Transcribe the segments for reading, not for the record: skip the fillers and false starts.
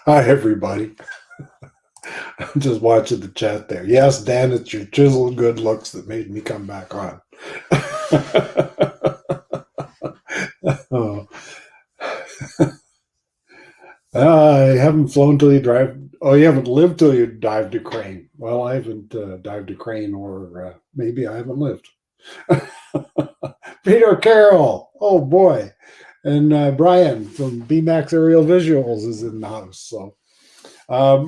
Hi, everybody. I'm just watching the chat there. Yes, Dan, it's your chiseled good looks that made me come back on. Oh. I haven't flown till you drive. Oh, you haven't lived till you dive to Crane. Well, I haven't dived to Crane, or maybe I haven't lived. Peter Carroll. Oh, boy. And Brian from BMAX Aerial Visuals is in the house. So,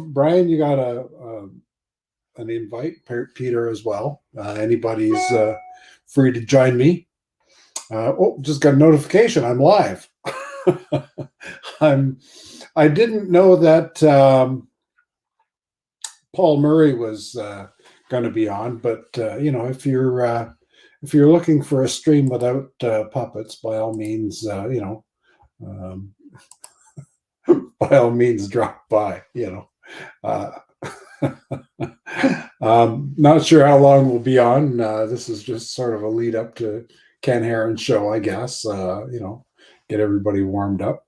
Brian, you got an invite, Peter, as well. Anybody's free to join me. Just got a notification. I'm live. I didn't know that Paul Murray was going to be on, but if you're looking for a stream without puppets, by all means, um, by all means, drop by. Uh, not sure how long we'll be on. This is just sort of a lead up to Ken Heron's show, I guess. Get everybody warmed up.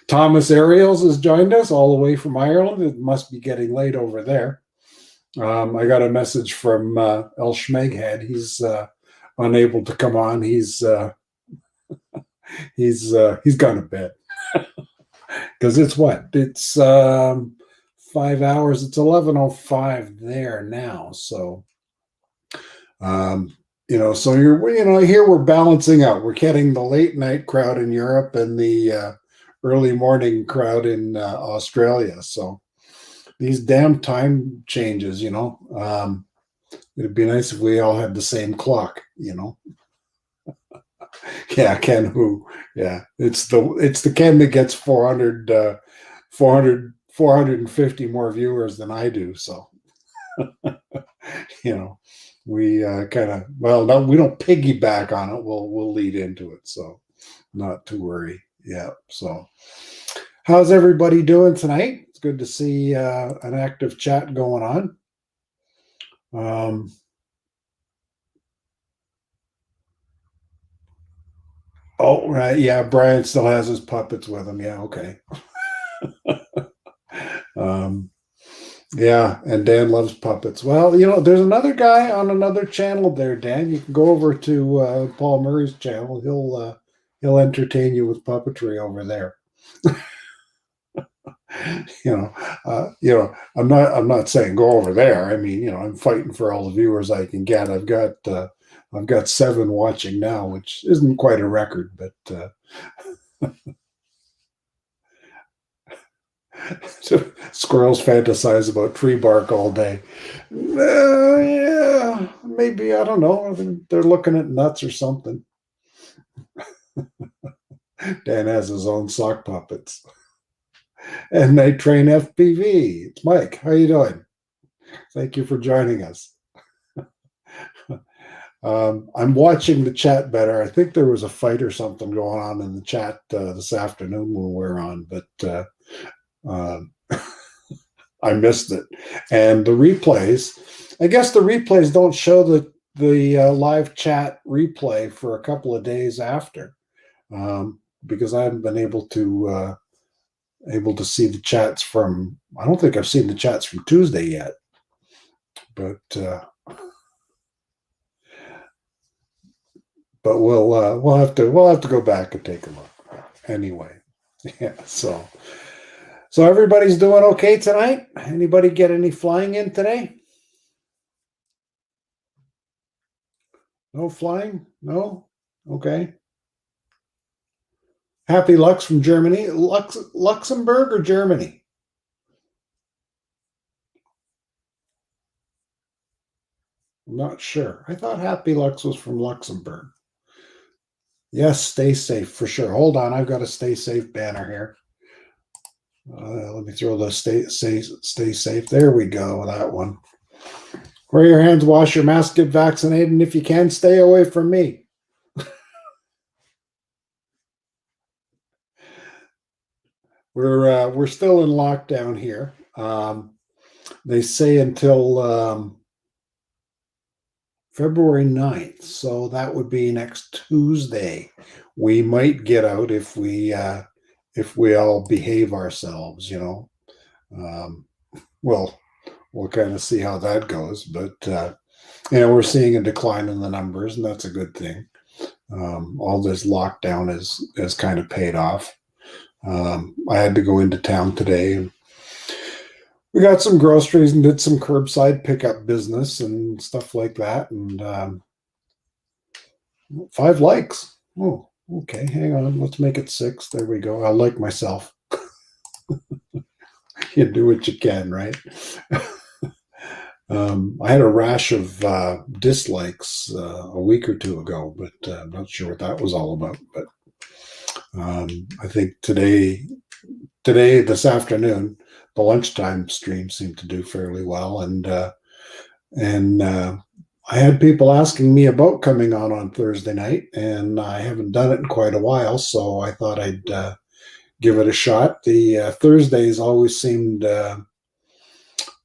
Thomas Ariels has joined us all the way from Ireland. It must be getting late over there. I got a message from El Schmeghead. He's unable to come on. He's gone to bed because it's what? It's 5 hours. It's 11:05 there now. So, so here we're balancing out. We're getting the late night crowd in Europe and the early morning crowd in Australia. So these damn time changes, it'd be nice if we all had the same clock, Yeah, Ken who? Yeah, it's the Ken that gets 450 more viewers than I do. So, we kind of, no, we don't piggyback on it. We'll lead into it. So not to worry. Yeah. So how's everybody doing tonight? It's good to see an active chat going on. Oh, right. Yeah. Brian still has his puppets with him. Yeah. Okay. Yeah. And Dan loves puppets. Well, there's another guy on another channel there, Dan. You can go over to Paul Murray's channel. He'll entertain you with puppetry over there. I'm not saying go over there. I mean, I'm fighting for all the viewers I can get. I've got 7 watching now, which isn't quite a record, but squirrels fantasize about tree bark all day. Yeah, maybe, I don't know. They're looking at nuts or something. Dan has his own sock puppets. And Night Train FPV. It's Mike. How you doing? Thank you for joining us. I'm watching the chat better. I think there was a fight or something going on in the chat this afternoon when we were on, but I missed it. And the replays, I guess the replays don't show the live chat replay for a couple of days after, because I haven't been able to see the chats from. I don't think I've seen the chats from Tuesday yet, but we'll have to go back and take a look. Anyway, yeah. So everybody's doing okay tonight. Anybody get any flying in today? No flying? No? Okay. Happy Lux from Germany. Luxembourg or Germany? I'm not sure. I thought Happy Lux was from Luxembourg. Yes, stay safe for sure. Hold on, I've got a stay safe banner here. Let me throw the stay safe. There we go, that one. Wear your hands, wash your mask, get vaccinated, and if you can, stay away from me. We're still in lockdown here. They say until February 9th, so that would be next Tuesday. We might get out if we all behave ourselves, Um, well, we'll kind of see how that goes. But we're seeing a decline in the numbers, and that's a good thing. All this lockdown is kind of paid off. I had to go into town today, and we got some groceries and did some curbside pickup business and stuff like that. And 5 likes. Oh, okay. Hang on. Let's make it 6. There we go. I like myself. You do what you can, right? I had a rash of dislikes a week or two ago, but I'm not sure what that was all about. But I think this afternoon, the lunchtime stream seemed to do fairly well, and I had people asking me about coming on Thursday night, and I haven't done it in quite a while, so I thought I'd give it a shot. The Thursdays always seemed a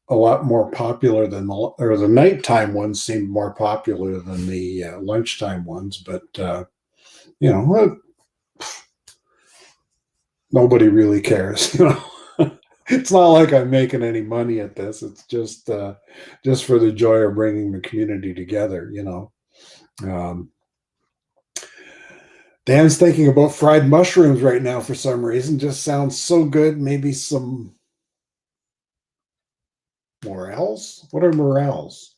lot more popular than the nighttime ones seemed more popular than the lunchtime ones, but nobody really cares. It's not like I'm making any money at this. It's just for the joy of bringing the community together. Dan's thinking about fried mushrooms right now for some reason. Just sounds so good. Maybe some morels. What are morels?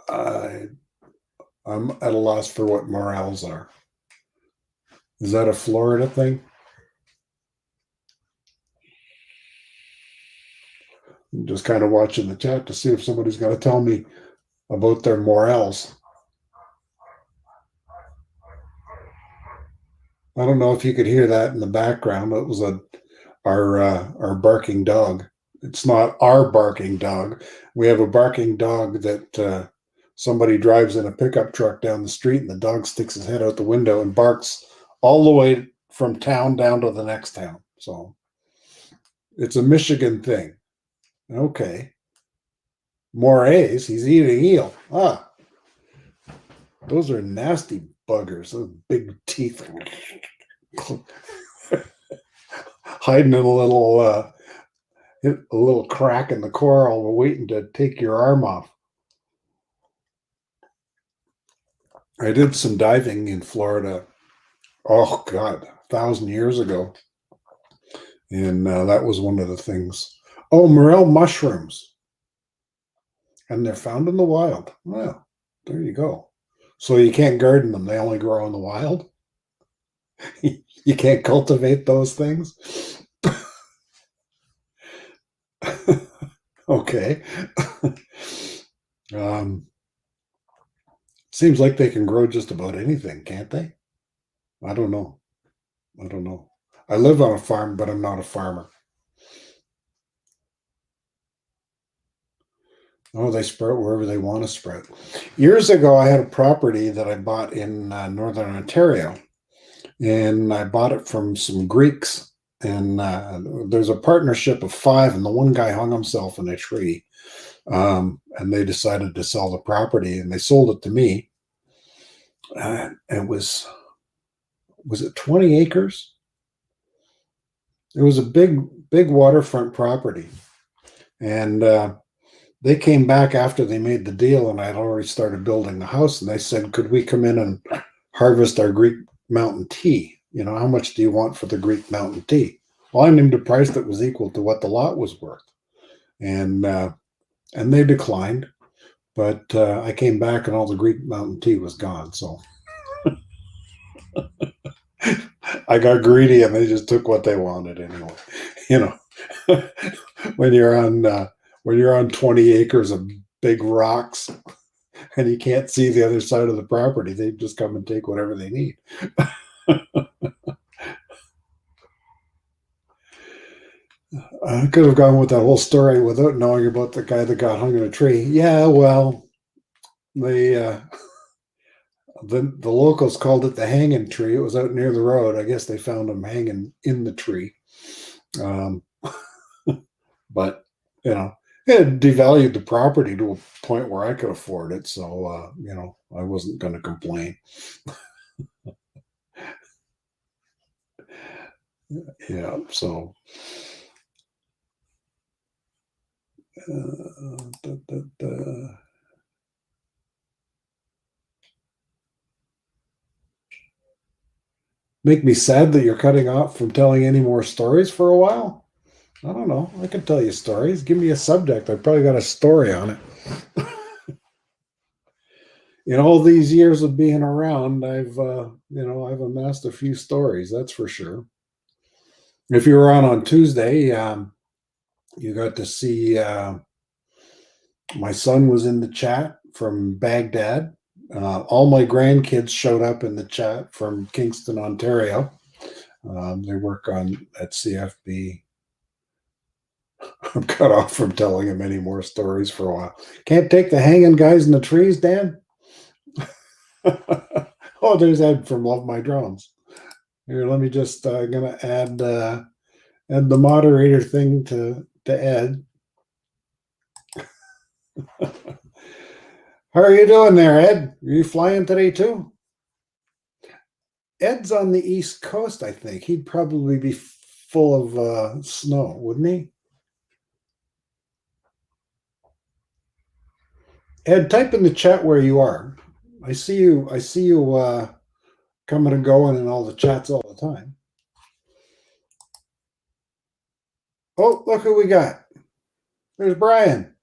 I'm at a loss for what morels are. Is that a Florida thing? I'm just kind of watching the chat to see if somebody's going to tell me about their morels. I don't know if you could hear that in the background. It was our barking dog. It's not our barking dog. We have a barking dog that somebody drives in a pickup truck down the street, and the dog sticks his head out the window and barks all the way from town down to the next town. So it's a Michigan thing. Okay. Morays, he's eating eel. Ah, those are nasty buggers. Those big teeth hiding in a little crack in the coral, waiting to take your arm off. I did some diving in Florida. Oh God, 1,000 years ago, and that was one of the things. Oh, morel mushrooms, and they're found in the wild. Well, there you go. So you can't garden them; they only grow in the wild. You can't cultivate those things. Okay. Seems like they can grow just about anything, can't they? I don't know. I don't know. I live on a farm, but I'm not a farmer. Oh, they sprout wherever they want to sprout. Years ago, I had a property that I bought in Northern Ontario, and I bought it from some Greeks. And there's a partnership of 5, and the one guy hung himself in a tree. And they decided to sell the property, and they sold it to me. It was it 20 acres? It was a big waterfront property, and they came back after they made the deal, and I'd already started building the house, and they said, could we come in and harvest our Greek mountain tea? How much do you want for the Greek mountain tea? Well, I named a price that was equal to what the lot was worth, and they declined. But I came back, and all the Greek mountain tea was gone. So I got greedy, and they just took what they wanted anyway. You know, when you're on 20 acres of big rocks and you can't see the other side of the property, they just come and take whatever they need. I could have gone with that whole story without knowing about the guy that got hung in a tree. Yeah, well, the the locals called it the hanging tree. It was out near the road. I guess they found him hanging in the tree. Um, but it devalued the property to a point where I could afford it. So I wasn't going to complain. Yeah. So da, da, da. Make me sad that you're cutting off from telling any more stories for a while. I don't know. I can tell you stories. Give me a subject. I've probably got a story on it. In all these years of being around, I've amassed a few stories. That's for sure. If you were on Tuesday, you got to see my son was in the chat from Baghdad. All my grandkids showed up in the chat from Kingston, Ontario. They work on at CFB. I'm cut off from telling him any more stories for a while. Can't take the hanging guys in the trees, Dan. Oh, there's Ed from Love My Drones. Here, let me just gonna add the moderator thing to Ed. How are you doing there, Ed? Are you flying today too? Ed's on the East Coast, I think. He'd probably be full of snow, wouldn't he? Ed, type in the chat where you are. I see you. I see you coming and going in all the chats all the time. Oh, look who we got. There's Brian.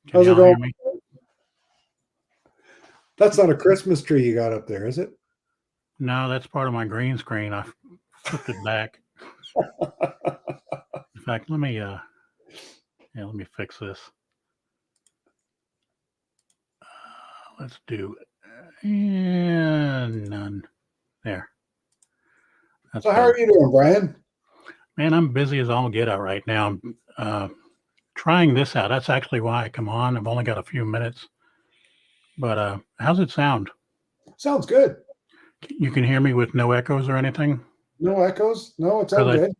Can How's it y'all going? hear me? That's not a Christmas tree you got up there, is it? No, that's part of my green screen. I flipped it back. In fact, let me fix this. Let's do and none. There. That's So how are you doing, Brian? Man, I'm busy as all get out right now. Trying this out. That's actually why I come on. I've only got a few minutes. But how's it sound? Sounds good. You can hear me with no echoes or anything? No echoes? No, it's all good.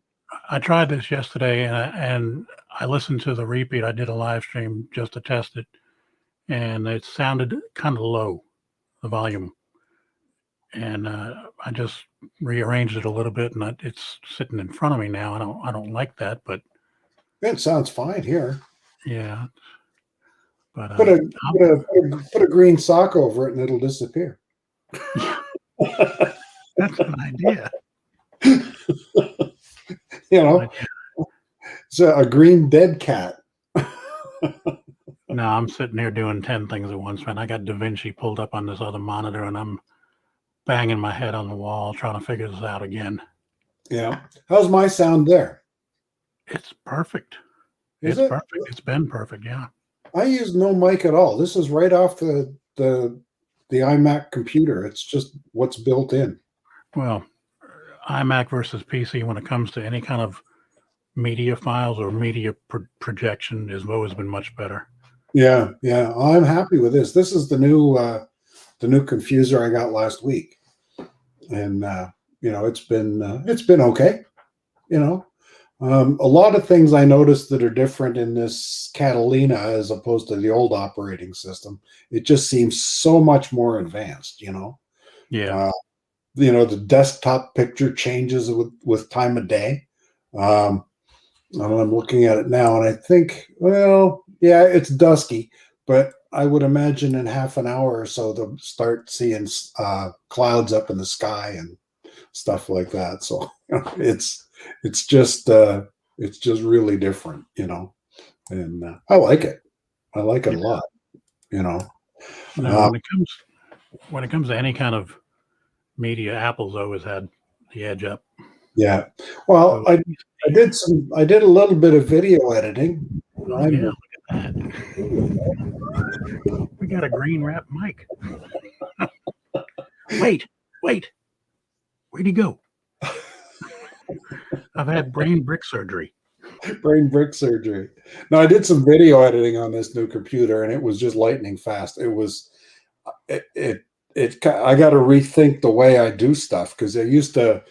I tried this yesterday and I listened to the repeat. I did a live stream just to test it, and it sounded kind of low, the volume. And I just rearranged it a little bit, and it's sitting in front of me now. I don't like that, but it sounds fine here. Yeah, but put a green sock over it, and it'll disappear. Yeah, that's an idea. You know, it's a green dead cat. No, I'm sitting here doing 10 things at once, man. I got Da Vinci pulled up on this other monitor, and I'm banging my head on the wall trying to figure this out again. Yeah. How's my sound there? It's perfect. Is it's perfect. It's been perfect, yeah. I use no mic at all. This is right off the iMac computer. It's just what's built in. Well, iMac versus PC when it comes to any kind of media files or media projection has always been much better. Yeah, yeah. I'm happy with this. This is the new confuser I got last week, and it's been okay. A lot of things I noticed that are different in this Catalina as opposed to the old operating system. It just seems so much more advanced. Yeah. The desktop picture changes with time of day. I'm looking at it now, and I think, well, yeah, it's dusky, but I would imagine in half an hour or so they'll start seeing clouds up in the sky and stuff like that. So it's just really different, and I like it. I like it a lot, No, when it comes to any kind of media, Apple's always had the edge up. Yeah. Well, I did a little bit of video editing. Oh, yeah, look at that. We got a green wrap mic. Wait. Where'd he go? I've had brain brick surgery. Brain brick surgery. No, I did some video editing on this new computer, and it was just lightning fast. It was I got to rethink the way I do stuff, because I used to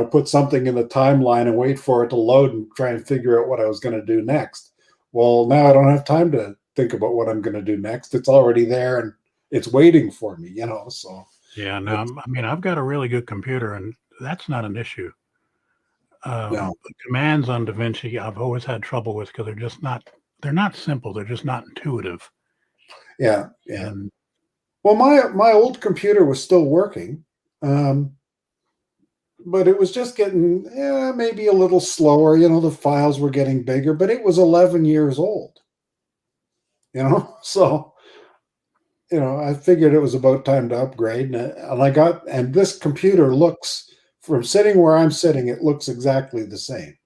put something in the timeline and wait for it to load and try and figure out what I was going to do next. Well, now I don't have time to think about what I'm going to do next. It's already there and it's waiting for me, so. Yeah, no, I mean, I've got a really good computer, and that's not an issue. No. The commands on DaVinci I've always had trouble with because they're not simple. They're just not intuitive. Yeah. Yeah. And Well, my old computer was still working, but it was just getting maybe a little slower. The files were getting bigger, but it was 11 years old. So I figured it was about time to upgrade, and this computer looks, from sitting where I'm sitting, it looks exactly the same.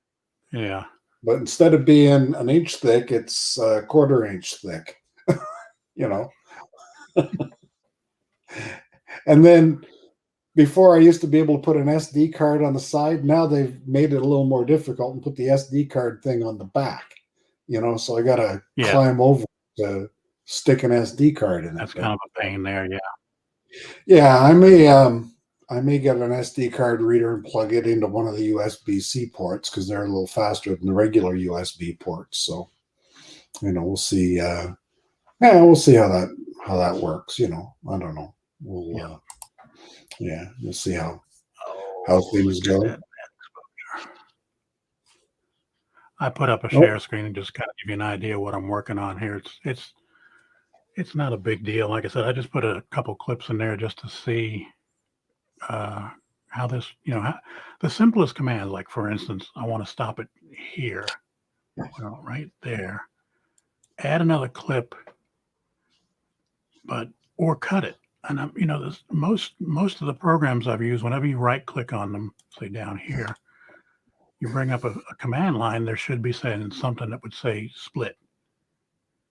yeah, But instead of being an inch thick, it's a quarter inch thick. you know. And then before I used to be able to put an SD card on the side. Now they've made it a little more difficult and put the SD card thing on the back. So I got to yeah, climb over to stick an SD card in it. that's kind of a pain there. Yeah, Yeah, I may get an SD card reader and plug it into one of the USB-C ports because they're a little faster than the regular USB ports. So, we'll see. We'll see how that works. I don't know. We'll we'll see how things go. I put up a Oh, share screen and just kind of give you an idea what I'm working on here. It's not a big deal. Like I said, I just put a couple clips in there just to see how this, the simplest command, like for instance, I want to stop it here, right there, add another clip, or cut it. And this, most of the programs I've used, whenever you right click on them, say down here, you bring up a command line, there should be saying something that would say split.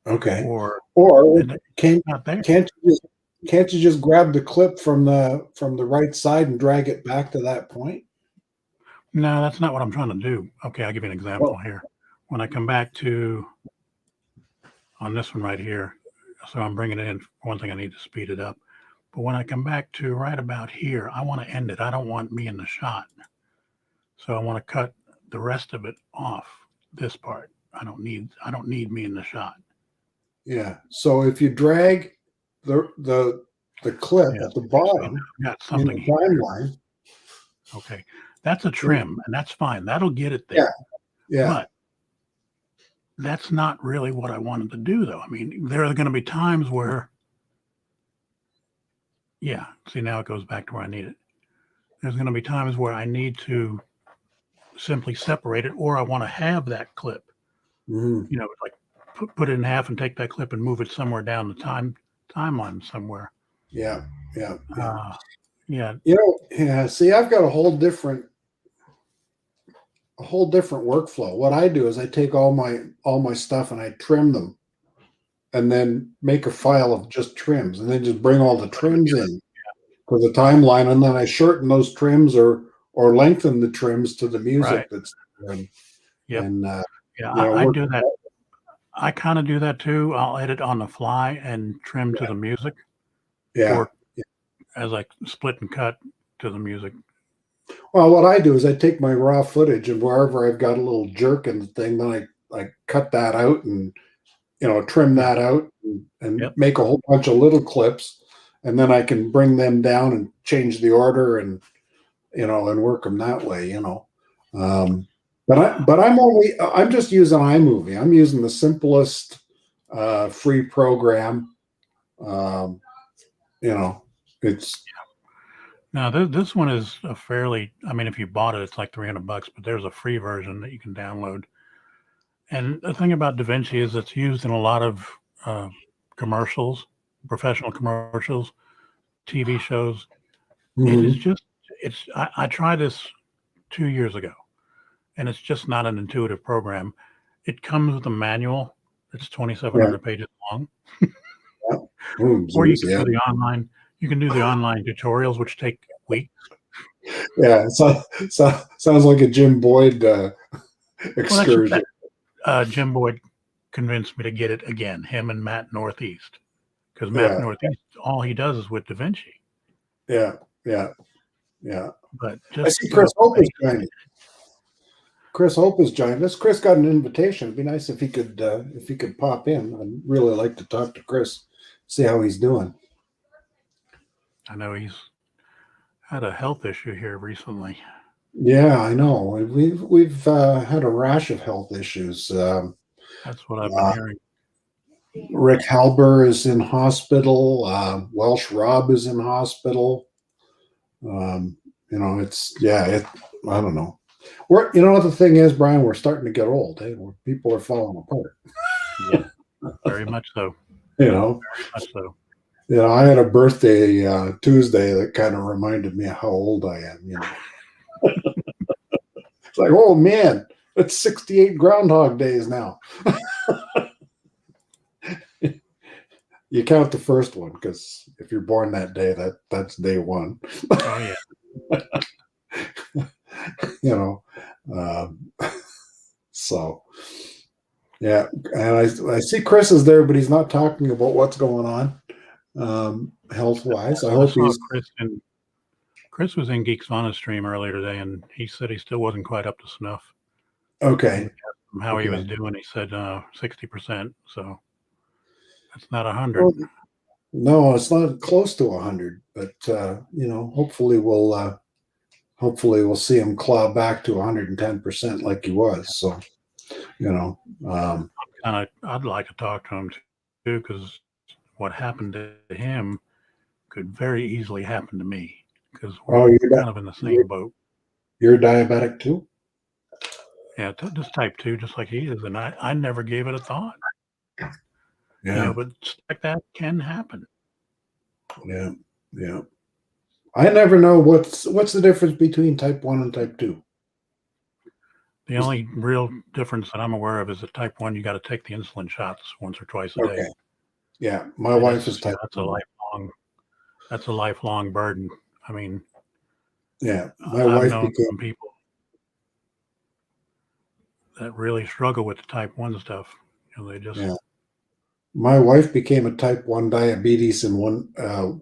okay. Or can't not there. can't you just grab the clip from the right side and drag it back to that point? No, that's not what I'm trying to do. Okay, I'll give you an example Oh. here. When I come back to on this one right here, so I'm bringing it in. One thing, I need to speed it up. But when I come back to right about here, I want to end it. I don't want me in the shot. So I want to cut the rest of it off, this part. I don't need me in the shot. Yeah. So if you drag the clip at the bottom got something in the timeline. Okay. That's a trim, and that's fine. That'll get it there. Yeah. But that's not really what I wanted to do, though. I mean, there are going to be times where, see, now it goes back to where I need it. There's going to be times where I need to simply separate it, or I want to have that clip. Mm-hmm. Like put it in half and take that clip and move it somewhere down the timeline somewhere. Yeah. See, I've got a whole different workflow. What I do is I take all my stuff and I trim them, and then make a file of just trims, and then just bring all the trims in for the timeline, and then I shorten those trims or lengthen the trims to the music that's done. Yep. And I do that. I kind of do that too. I'll edit on the fly and trim to the music. Or as I split and cut to the music. Well, what I do is I take my raw footage, and wherever I've got a little jerk in the thing, then I cut that out and trim that out and make a whole bunch of little clips, and then I can bring them down and change the order and and work them that way. But I'm just using iMovie. I'm using the simplest free program. It's now this one is a fairly. I mean, if you bought it, it's like $300, but there's a free version that you can download. And the thing about DaVinci is it's used in a lot of commercials, professional commercials, TV shows. Mm-hmm. It is just I tried this 2 years ago, and it's just not an intuitive program. It comes with a manual that's 2,700 pages long. Or you can do the online. You can do the online tutorials, which take weeks. Yeah, so sounds like a Jim Boyd excursion. Jim Boyd convinced me to get it again. Him and Matt Northeast, because Matt Northeast, all he does is with DaVinci. Yeah. But I see Chris Hope is joining us. Chris Hope has joined us. Chris got an invitation. It'd be nice if he could pop in. I'd really like to talk to Chris, see how he's doing. I know he's had a health issue here recently. Yeah, I know. We've had a rash of health issues. That's what I've been hearing. Rick Halber is in hospital. Welsh Rob is in hospital. It's I don't know. What the thing is, Brian, we're starting to get old. People are falling apart. Yeah, very much so. You know, Very much so. I had a birthday Tuesday that kind of reminded me of how old I am. It's like, oh man, it's 68 Groundhog Days now. You count the first one because if you're born that day, that's day one. Oh yeah. Um, so yeah, and I see Chris is there, but he's not talking about what's going on health wise. I I hope saw he's Chris was in Geeks on a stream earlier today, and he said he still wasn't quite up to snuff. okay. We asked him how he was doing. He said 60%. So that's not 100. Well, no, it's not close to 100, but hopefully we'll see him claw back to 110% like he was. So I'd like to talk to him too, because what happened to him could very easily happen to me, because we're kind of in the same boat. You're diabetic too? Yeah, just type 2, just like he is, and I never gave it a thought. Yeah, but stuff like that can happen. Yeah. I never know what's the difference between type 1 and type 2. The only real difference that I'm aware of is that type 1, you got to take the insulin shots once or twice a day. Yeah, my wife is type 1. That's a lifelong burden. I mean, yeah, I've known some people that really struggle with the type 1 stuff. They just My wife became a type 1 diabetes in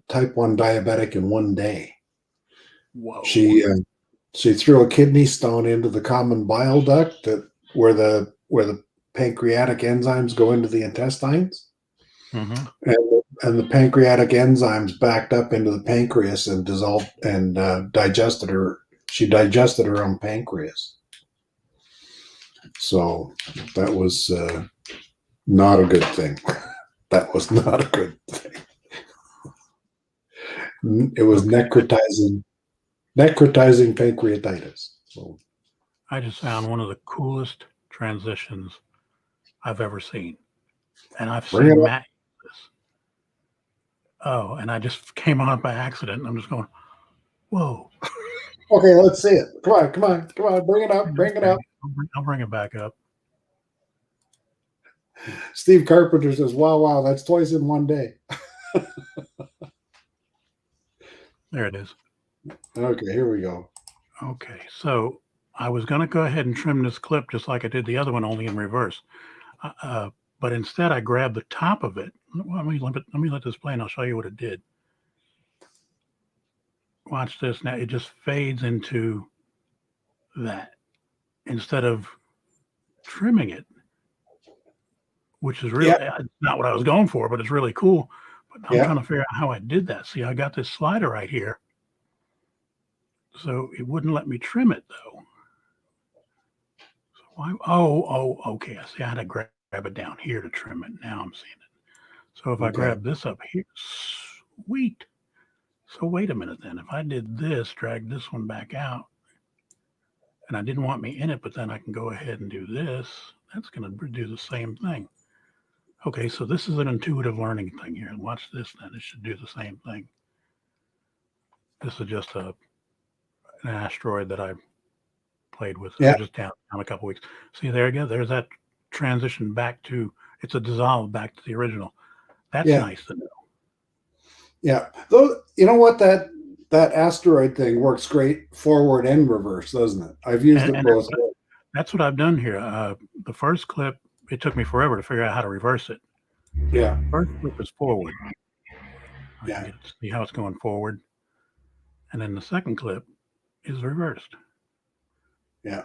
type 1 diabetic in one day. Whoa. She threw a kidney stone into the common bile duct where the pancreatic enzymes go into the intestines. Mm-hmm. And the pancreatic enzymes backed up into the pancreas and dissolved and digested her. She digested her own pancreas. So that was not a good thing. That was not a good thing. It was necrotizing pancreatitis. So I just found one of the coolest transitions I've ever seen. And I've seen Matt use this. Oh, and I just came on by accident, and I'm just going, whoa. Okay, let's see it. Come on. Bring it up. I'll bring it back up. Steve Carpenter says, wow, that's twice in one day. There it is. Okay, here we go. Okay, so I was going to go ahead and trim this clip just like I did the other one, only in reverse. But instead, I grabbed the top of it. Let me let this play, and I'll show you what it did. Watch this. Now it just fades into that instead of trimming it, which is really not what I was going for, but it's really cool. But I'm trying to figure out how I did that. See, I got this slider right here. So it wouldn't let me trim it though. So okay. I see I had to grab it down here to trim it. Now I'm seeing it. So if I grab this up here, sweet. So wait a minute then. If I did this, drag this one back out, and I didn't want me in it, but then I can go ahead and do this. That's going to do the same thing. Okay, so this is an intuitive learning thing here. Watch this then. It should do the same thing. This is just an asteroid that I played with. Yeah. Just down a couple weeks. See, there you go. There's that transition back to, it's a dissolve back to the original. That's nice to know. Yeah. Though, you know what, that asteroid thing works great forward and reverse, doesn't it? I've used it both. That's what I've done here. The first clip, it took me forever to figure out how to reverse it. Yeah. First clip is forward. I can get to see how it's going forward. And then the second clip is reversed. Yeah.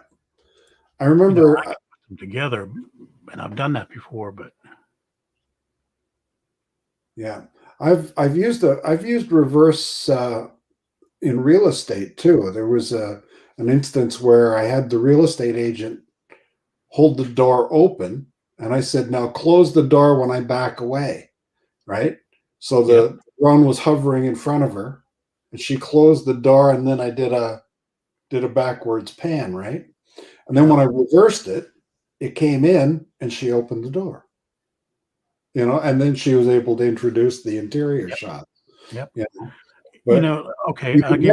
I remember I can put them together, and I've done that before, but yeah. I've used reverse in real estate too. There was an instance where I had the real estate agent hold the door open, and I said, "Now close the door when I back away." Right? So Yep. the drone was hovering in front of her, and she closed the door, and then I did a backwards pan, right? And then Yeah. when I reversed it, it came in, and she opened the door. And then she was able to introduce the interior Yep. shot. Yep. You but Okay. you could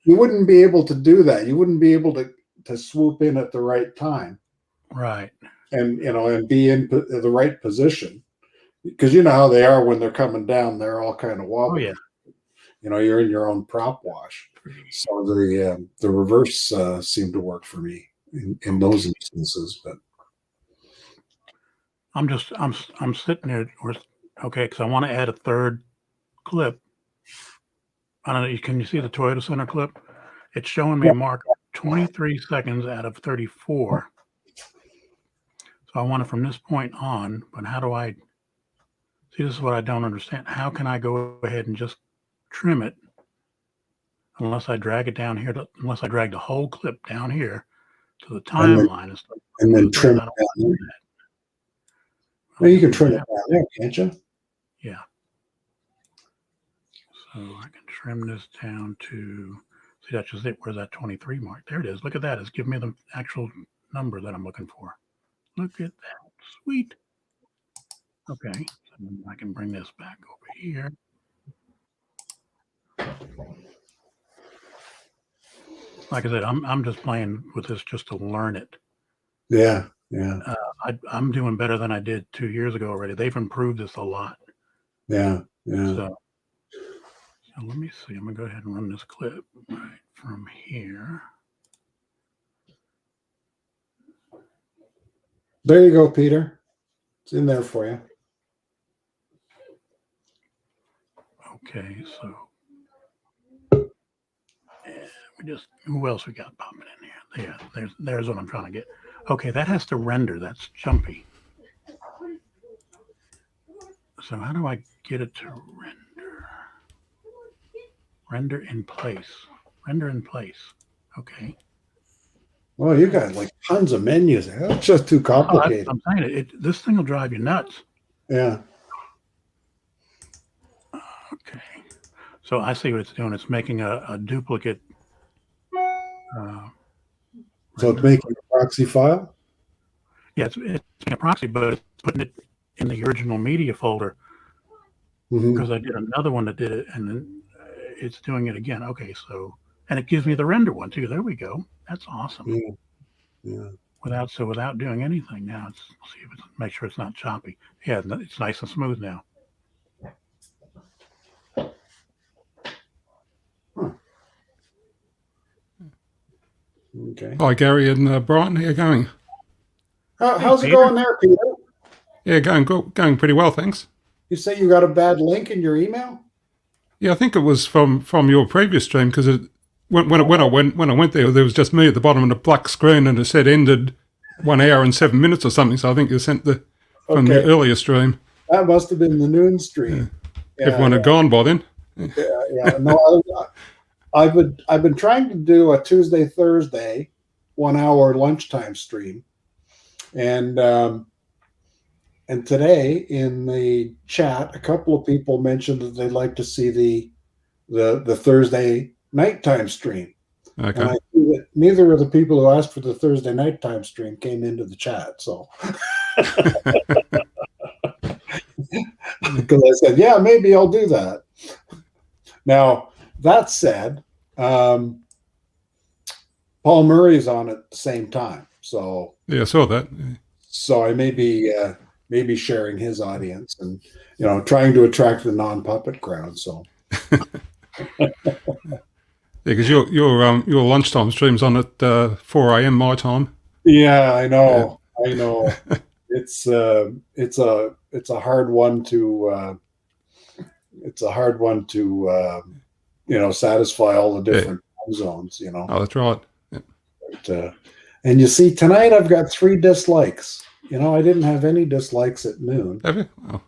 you wouldn't be able to do that. You wouldn't be able to swoop in at the right time Right. and be in the right position, because you know how they are when they're coming down. They're all kind of Oh yeah. wobbly. You're in your own prop wash. 3. So the reverse seemed to work for me in those instances. But I'm sitting there. Okay, because I want to add a third clip. I don't know. Can you see the Toyota Center clip? It's showing me a mark of 23 seconds out of 34. So I want it from this point on. But how do I see? This is what I don't understand. How can I go ahead and just trim it unless I drag it down here? Unless I drag the whole clip down here to the timeline and stuff. and then trim it I don't down do there. that. Well, you can trim it down there, can't you? Yeah. So I can trim this down to, see, that's just it. Where's that 23 mark? There it is. Look at that. It's giving me the actual number that I'm looking for. Look at that. Sweet. Okay. So then I can bring this back over here. Like I said, I'm just playing with this just to learn it. Yeah, yeah, I'm doing better than I did 2 years ago already. They've improved this a lot. yeah, yeah. So let me see. I'm gonna go ahead and run this clip right from here. There you go, Peter. It's in there for you. Okay, so who else we got popping in here? Yeah, there's what I'm trying to get. Okay, that has to render. That's jumpy. So how do I get it to render? Render in place. Render in place. Okay. Well, you got like tons of menus. That's just too complicated. I'm saying this thing will drive you nuts. Yeah. Okay. So I see what it's doing. It's making a duplicate. So it's making a proxy file? Yeah, it's a proxy, but it's putting it in the original media folder because I did another one that did it, and then it's doing it again. Okay, so, and it gives me the render one too. There we go. That's awesome. Yeah. Without doing anything now, let's see if make sure it's not choppy. Yeah, it's nice and smooth now. Huh. Okay. Hi, Gary and Brian. How you going? How's it going there, Peter? Yeah, going pretty well, thanks. You say you got a bad link in your email? Yeah, I think it was from your previous stream because when I went there was just me at the bottom of the black screen and it said ended 1 hour and 7 minutes or something. So I think you sent from the earlier stream. That must have been the noon stream. Yeah. Everyone had gone by then. Yeah. No, I've been trying to do a Tuesday, Thursday, 1 hour lunchtime stream, and today in the chat, a couple of people mentioned that they'd like to see the Thursday nighttime stream. Okay. And I see that neither of the people who asked for the Thursday nighttime stream came into the chat. So, because I said, yeah, maybe I'll do that. Now, that said, Paul Murray's on at the same time. So, yeah, I saw that. So I may be sharing his audience and trying to attract the non-puppet crowd. So. Yeah, because your lunchtime stream's on at 4 a.m. my time. Yeah, I know. Yeah. I know. It's a hard one to satisfy all the different time zones. Oh, that's right. Yeah. But, and you see, tonight I've got 3 dislikes. I didn't have any dislikes at noon. Have you? Oh.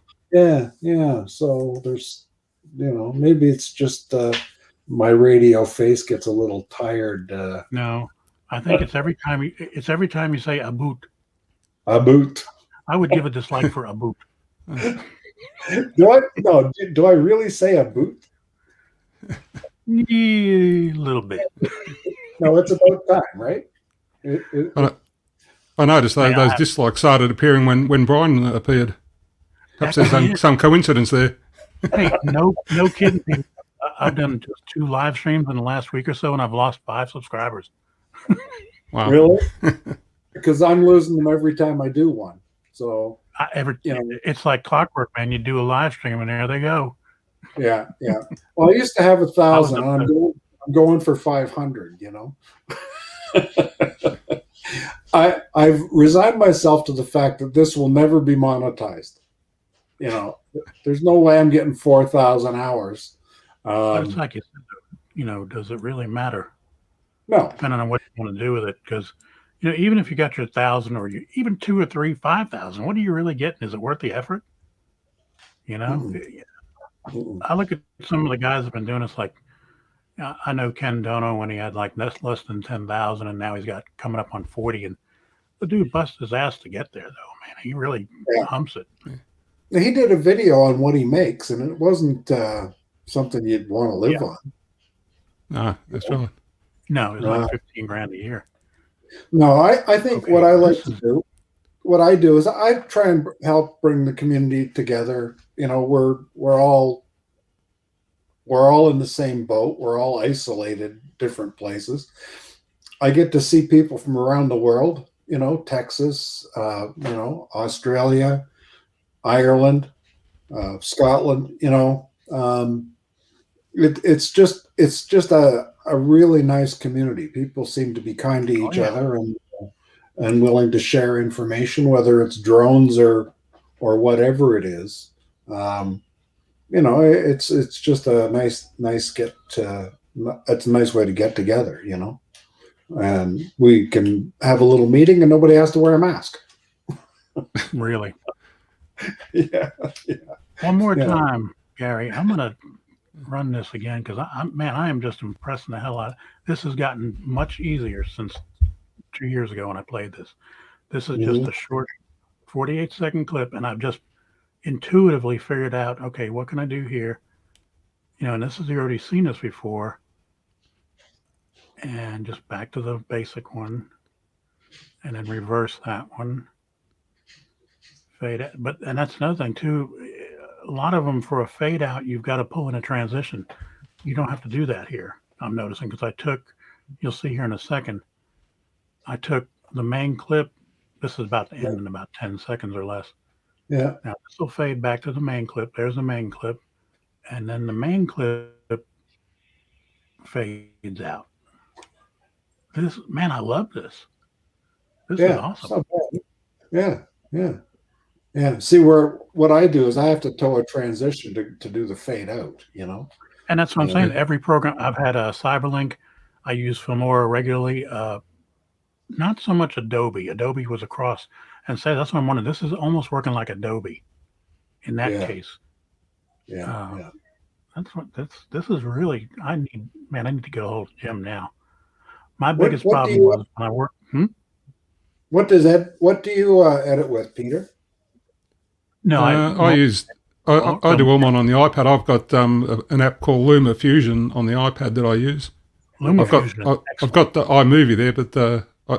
Yeah. So there's, maybe it's just my radio face gets a little tired. No, I think it's every time you say a boot. A boot. I would give a dislike for a boot. Do I? No. Do I really say a boot? A little bit. No, it's about time, right? I noticed May I those have- dislikes started appearing when Brian appeared. Perhaps there's some coincidence there. Hey, no kidding. People. I've done just 2 live streams in the last week or so, and I've lost 5 subscribers. Wow. Really? Because I'm losing them every time I do one. So It's like clockwork, man. You do a live stream, and there they go. yeah. Well, I used to have 1,000. I was I'm going for 500. I've resigned myself to the fact that this will never be monetized. There's no way I'm getting 4,000 hours. But it's like you said, does it really matter? No. Depending on what you want to do with it, because even if you got your 1,000 or even 2 or 3, 5,000, what are you really getting? Is it worth the effort? I look at some of the guys that have been doing this. Like I know Ken Dono when he had like less than 10,000, and now he's got coming up on 40. And the dude busted his ass to get there, though. Man, he really humps it. He did a video on what he makes, and it wasn't something you'd want to live on. No, that's right. No, it's like 15 grand a year. No, I think what I like to do, what I do is I try and help bring the community together. We're all in the same boat. We're all isolated, different places. I get to see people from around the world. Texas, Australia, Ireland, Scotland. It's just a really nice community. People seem to be kind to each other and willing to share information, whether it's drones or whatever it is. It's just a nice it's a nice way to get together, and we can have a little meeting and nobody has to wear a mask. Really? Yeah. One more time, Gary. I'm gonna run this again because I am just impressing the hell out. This has gotten much easier since 2 years ago when I played this. This is just a short 48-second clip, and I've just intuitively figured out, okay, what can I do here? And this is, you've already seen this before. And just back to the basic one, and then reverse that one. Fade out. And that's another thing too. A lot of them for a fade out, you've got to pull in a transition. You don't have to do that here. I'm noticing because you'll see here in a second, I took the main clip. This is about to end in about 10 seconds or less. Yeah. Now this will fade back to the main clip. There's the main clip. And then the main clip fades out. I love this. This is awesome. Yeah. See, what I do is I have to toe a transition to do the fade out, And that's what I'm saying. Every program I've had a Cyberlink. I use Filmora regularly. Not so much Adobe. Adobe was across, and say that's what I'm wondering. This is almost working like Adobe in that case. Yeah. This is really. I need to get a hold of Jim now. My biggest problem was when I work. What do you edit with, Peter? No, I do all mine on the iPad. I've got an app called Luma Fusion on the iPad that I use. I've got the iMovie there, but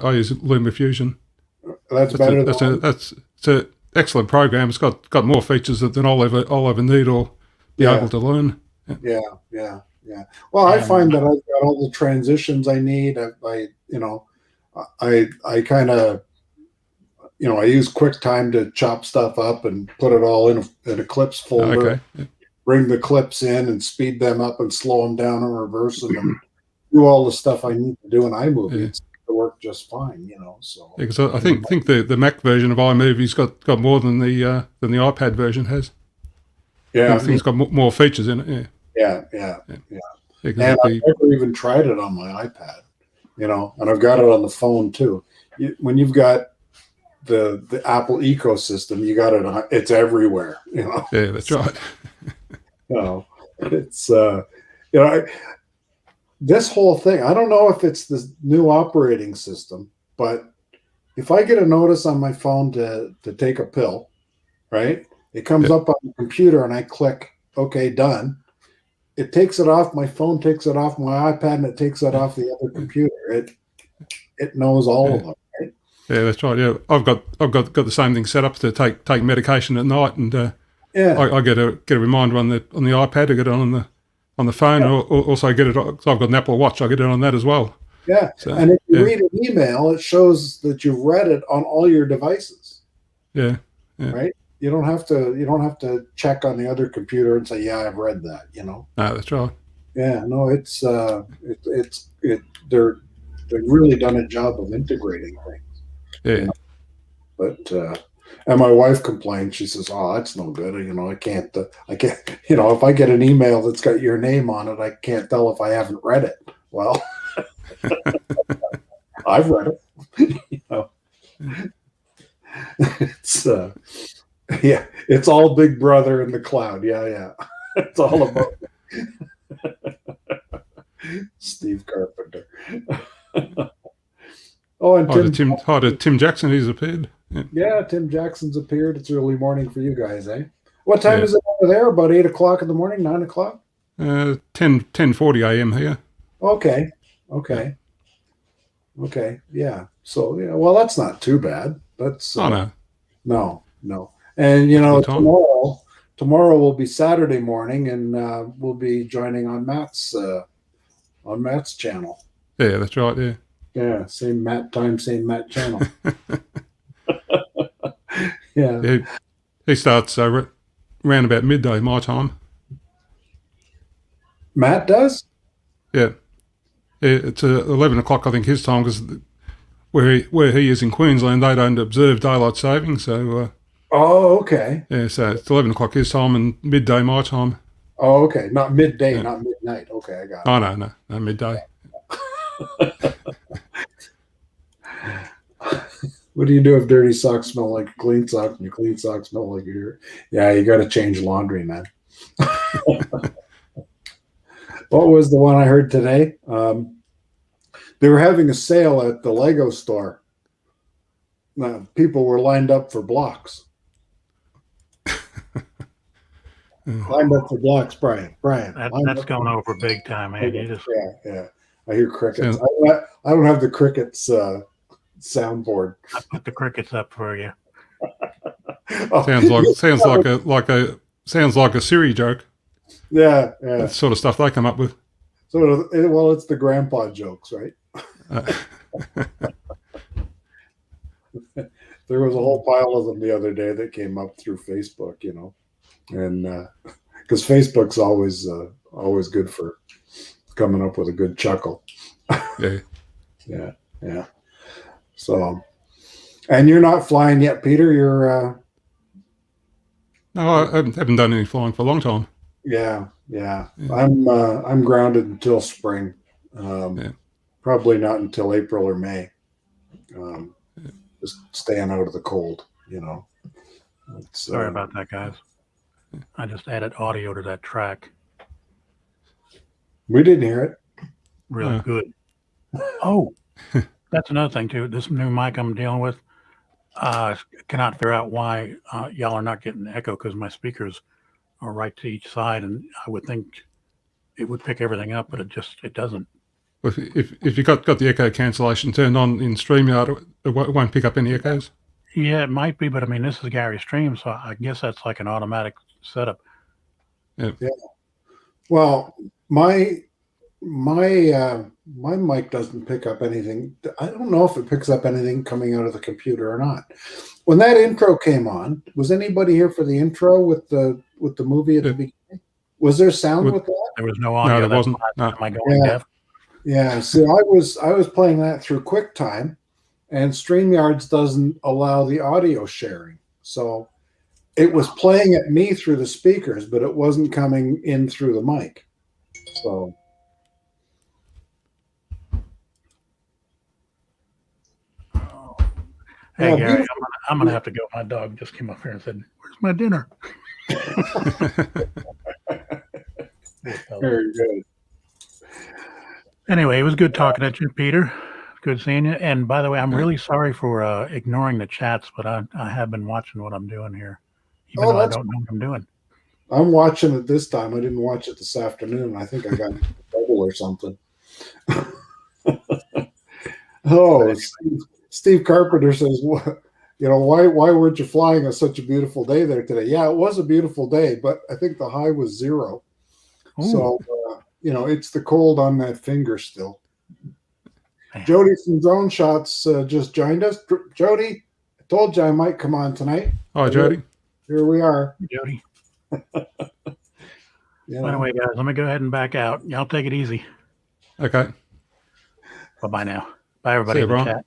I use Luma Fusion. That's better. It's an excellent program. It's got more features than I'll ever need or be able to learn. Yeah. Well, I find that I've got all the transitions I need. I kind of, I use QuickTime to chop stuff up and put it all in a clips folder. Okay. Yeah. Bring the clips in and speed them up and slow them down and reverse them and do all the stuff I need to do in iMovie. Yeah. It's to work just fine, So because I think the Mac version of iMovie's got more than the iPad version has. Yeah, I think it's got more features in it. Yeah. And I've never even tried it on my iPad, and I've got it on the phone too. When you've got the Apple ecosystem, you got it. It's everywhere. Yeah, that's right. It's this whole thing, I don't know if it's the new operating system, but if I get a notice on my phone to take a pill, right? It comes Yeah. up on the computer and I click, okay, done. It takes it off my phone, takes it off my iPad, and it takes it off the other computer. It knows all Yeah. of them, right? Yeah, that's right. Yeah, I've got the same thing set up to take medication at night, and Yeah, I get a reminder on the iPad to get it on the phone, yeah, or also get it. So I've got an Apple Watch. I get it on that as well. yeah. So And if you yeah, read an email, it shows that you've read it on all your devices, yeah, yeah. right? You don't have to check on the other computer and say, yeah, I've read that, you know. No, that's right. Yeah, no, they've really done a job of integrating things, you Yeah, know. But and my wife complains. She says, "Oh, that's no good. You know, I can't. You know, if I get an email that's got your name on it, I can't tell if I haven't read it." Well, I've read it. You know, it's yeah, it's all Big Brother in the cloud. Yeah, yeah, it's all about Steve Carpenter. Oh, and Hi to Tim Jackson. He's appeared. Yeah, Yeah, Tim Jackson's appeared. It's early morning for you guys, eh? What time yeah. is it over there? About 8 o'clock in the morning, 9 o'clock? 10:40 a.m. here. Okay. Yeah. Okay. Okay. Yeah. So, yeah, well, that's not too bad. That's Oh no, no, no. And that's a good time. tomorrow will be Saturday morning, and we'll be joining on Matt's channel. Yeah, that's right. Yeah. Yeah, same Matt time, same Matt channel. Yeah. Yeah, he starts around about midday my time. Matt does? Yeah, yeah, it's 11 o'clock I think his time, because where he is in Queensland they don't observe daylight saving, so Oh, okay. yeah, so it's 11 o'clock his time and midday my time. Oh, okay. Not midday, Yeah. not midnight. Okay, I got Oh no midday. it. What do you do if dirty socks smell like a clean sock and your clean socks smell like your? Yeah, you got to change laundry, man. What was the one I heard today? They were having a sale at the Lego store. People were lined up for blocks. Lined up for blocks, Brian. That's going over big time, man. You just Yeah. I hear crickets. Sounds, I don't have the crickets soundboard. I put the crickets up for you. Oh, sounds like a Siri joke. yeah. That's the sort of stuff they come up with. So, well, it's the grandpa jokes, right? Uh, There was a whole pile of them the other day that came up through Facebook, you know, and because Facebook's always good for coming up with a good chuckle. yeah. Yeah. So, and you're not flying yet, Peter. You're No, I haven't done any flying for a long time. yeah. Yeah. I'm grounded until spring. Yeah. Probably not until April or May. Just staying out of the cold, you know. Sorry about that, guys. I just added audio to that track. We didn't hear it. Really good. Oh, that's another thing too. This new mic I'm dealing with, cannot figure out why y'all are not getting echo, because my speakers are right to each side, and I would think it would pick everything up, but it doesn't. If you got the echo cancellation turned on in StreamYard, it won't pick up any echoes. Yeah, it might be, but I mean, this is Gary Stream, so I guess that's like an automatic setup. Yeah. Well, my mic doesn't pick up anything. I don't know if it picks up anything coming out of the computer or not. When that intro came on, was anybody here for the intro with the movie at the beginning? Was there sound with that? There was no audio. No, there wasn't. No. Am I going deaf? Yeah. So I was playing that through QuickTime, and StreamYards doesn't allow the audio sharing. So it was playing at me through the speakers, but it wasn't coming in through the mic. So Hey, yeah, Gary, I'm gonna have to go. My dog just came up here and said, "Where's my dinner?" Very good. Anyway, it was good talking to you, Peter. Good seeing you. And by the way, I'm really sorry for ignoring the chats, but I have been watching what I'm doing here, even Oh, though I that's. don't know what I'm doing. I'm watching it this time. I didn't watch it this afternoon. I think I got in trouble or something. Oh, Steve Carpenter says, "What? You know, why weren't you flying on such a beautiful day there today?" Yeah, it was a beautiful day, but I think the high was 0. Ooh, So you know, it's the cold on that finger still. man. Jody from Drone Shots just joined us. Jody, I told you I might come on tonight. Hi, Jody. Here we are. Jody. You Well, know. anyway, guys, let me go ahead and back out. Y'all take it easy. Okay. Bye-bye now. Bye, everybody See in you, the Brian. chat.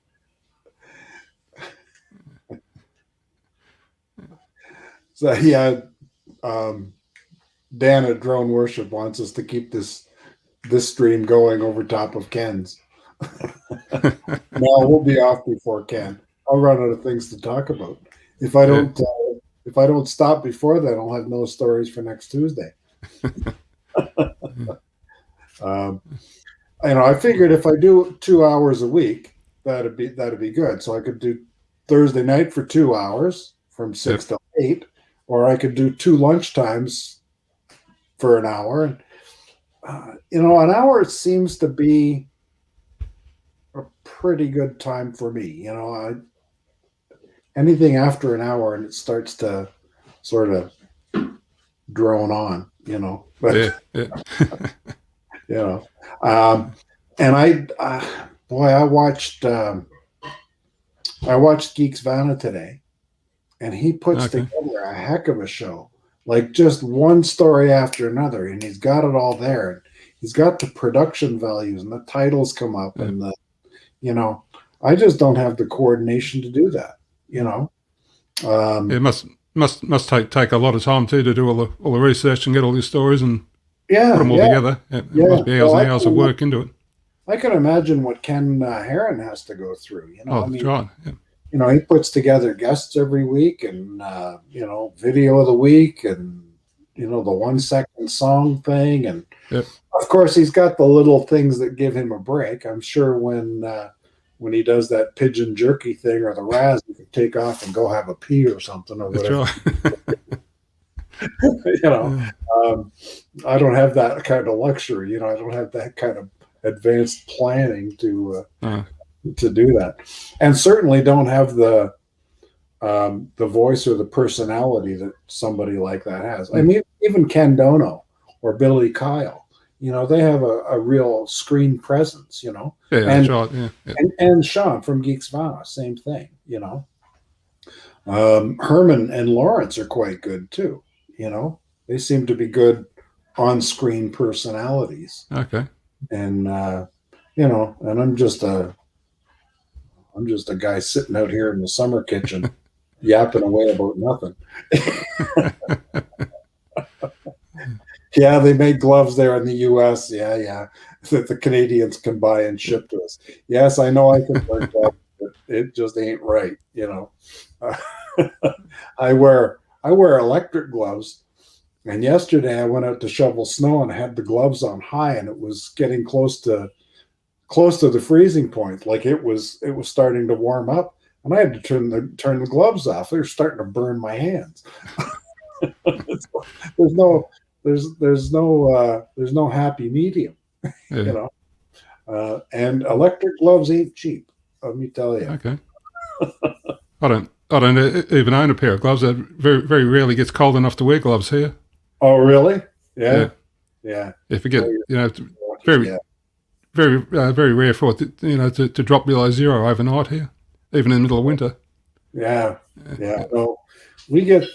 So yeah, Dan at Drone Worship wants us to keep this stream going over top of Ken's. No, we'll be off before Ken. I'll run out of things to talk about. If I don't stop before then, I'll have no stories for next Tuesday. You know, I figured if I do 2 hours a week, that'd be good. So I could do Thursday night for 2 hours from 6 to 8, or I could do 2 lunchtimes for an hour. And you know, an hour seems to be a pretty good time for me. You know, anything after an hour and it starts to sort of drone on. You know, but Yeah. you know, and I watched Geeks Vanna today, and he puts together a heck of a show. Like just one story after another, and he's got it all there. And he's got the production values, and the titles come up, and the, you know, I just don't have the coordination to do that. You know, it must take a lot of time too to do all the research and get all these stories and put them all together. It must be hours and hours of work into it. I can imagine what Ken Heron has to go through. You know, I mean, right. Yeah. You know, he puts together guests every week, and you know, video of the week, and you know, the 1-second song thing, and of course, he's got the little things that give him a break. I'm sure when he does that pigeon jerky thing or the Raz, he can take off and go have a pee or something or whatever. Right. You know, I don't have that kind of luxury. You know, I don't have that kind of advanced planning to do that, and certainly don't have the voice or the personality that somebody like that has. I mean, even Ken Dono or Billy Kyle, you know, they have a real screen presence, you know. Yeah, and, that's right. Yeah. And Sean from Geeks Vanna, same thing, you know. Herman and Lawrence are quite good too, you know. They seem to be good on-screen personalities. Okay. And you know, and I'm just a guy sitting out here in the summer kitchen yapping away about nothing. Yeah, they make gloves there in the U.S. Yeah, that the Canadians can buy and ship to us. Yes, I know I can wear gloves, but it just ain't right, you know. I wear electric gloves, and yesterday I went out to shovel snow and I had the gloves on high, and it was getting close to the freezing point. Like it was starting to warm up, and I had to turn the gloves off. They were starting to burn my hands. There's no happy medium, you know. And electric gloves ain't cheap. Let me tell you. Okay. I don't even own a pair of gloves. It very rarely gets cold enough to wear gloves here. Oh, really? Yeah. If you get, you know, very rare for it, you know, to drop below 0 overnight here, even in the middle of winter. Yeah. Well, we get